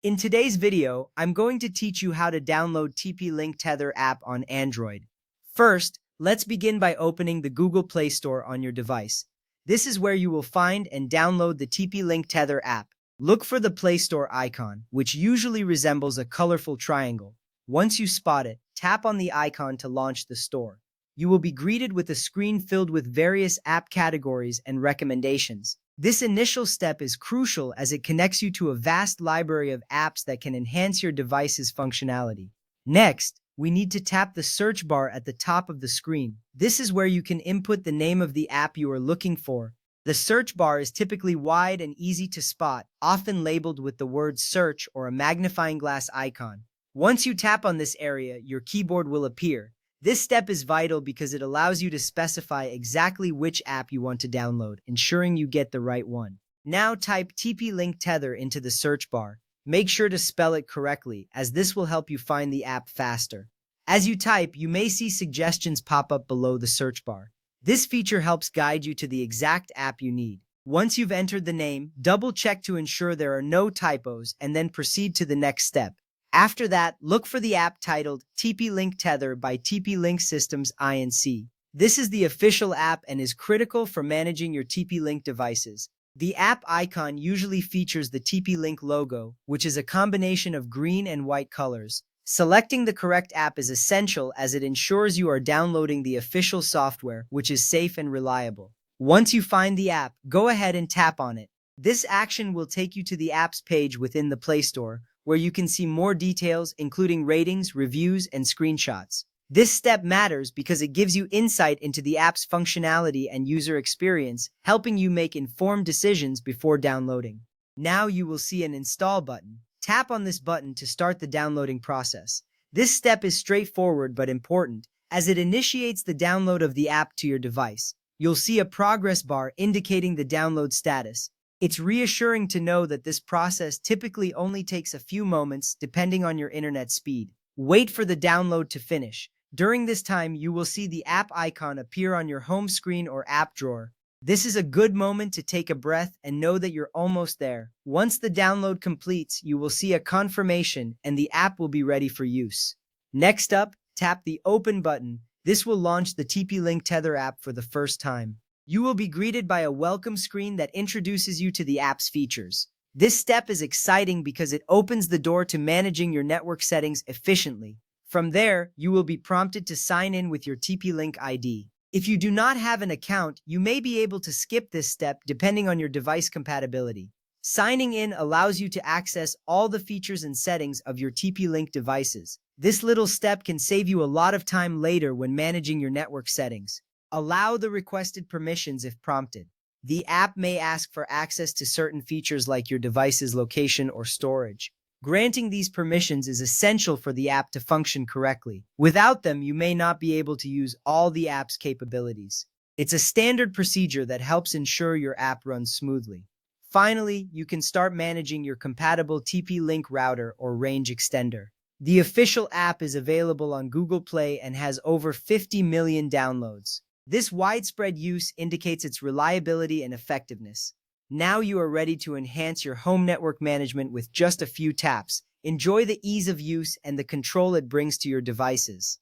In today's video, I'm going to teach you how to download TP-Link Tether app on Android. First, let's begin by opening the Google Play Store on your device. This is where you will find and download the TP-Link Tether app. Look for the Play Store icon, which usually resembles a colorful triangle. Once you spot it, tap on the icon to launch the store. You will be greeted with a screen filled with various app categories and recommendations. This initial step is crucial as it connects you to a vast library of apps that can enhance your device's functionality. Next, we need to tap the search bar at the top of the screen. This is where you can input the name of the app you are looking for. The search bar is typically wide and easy to spot, often labeled with the word search or a magnifying glass icon. Once you tap on this area, your keyboard will appear. This step is vital because it allows you to specify exactly which app you want to download, ensuring you get the right one. Now type TP-Link Tether into the search bar. Make sure to spell it correctly, as this will help you find the app faster. As you type, you may see suggestions pop up below the search bar. This feature helps guide you to the exact app you need. Once you've entered the name, double-check to ensure there are no typos and then proceed to the next step. After that, look for the app titled TP-Link Tether by TP-Link Systems Inc. This is the official app and is critical for managing your TP-Link devices. The app icon usually features the TP-Link logo, which is a combination of green and white colors. Selecting the correct app is essential as it ensures you are downloading the official software, which is safe and reliable. Once you find the app, go ahead and tap on it. This action will take you to the apps page within the Play Store, where you can see more details, including ratings, reviews, and screenshots. This step matters because it gives you insight into the app's functionality and user experience, helping you make informed decisions before downloading. Now you will see an Install button. Tap on this button to start the downloading process. This step is straightforward but important, as it initiates the download of the app to your device. You'll see a progress bar indicating the download status. It's reassuring to know that this process typically only takes a few moments depending on your internet speed. Wait for the download to finish. During this time, you will see the app icon appear on your home screen or app drawer. This is a good moment to take a breath and know that you're almost there. Once the download completes, you will see a confirmation and the app will be ready for use. Next up, tap the Open button. This will launch the TP-Link Tether app for the first time. You will be greeted by a welcome screen that introduces you to the app's features. This step is exciting because it opens the door to managing your network settings efficiently. From there, you will be prompted to sign in with your TP-Link ID. If you do not have an account, you may be able to skip this step depending on your device compatibility. Signing in allows you to access all the features and settings of your TP-Link devices. This little step can save you a lot of time later when managing your network settings. Allow the requested permissions if prompted. The app may ask for access to certain features like your device's location or storage. Granting these permissions is essential for the app to function correctly. Without them, you may not be able to use all the app's capabilities. It's a standard procedure that helps ensure your app runs smoothly. Finally, you can start managing your compatible TP-Link router or range extender. The official app is available on Google Play and has over 50 million downloads. This widespread use indicates its reliability and effectiveness. Now you are ready to enhance your home network management with just a few taps. Enjoy the ease of use and the control it brings to your devices.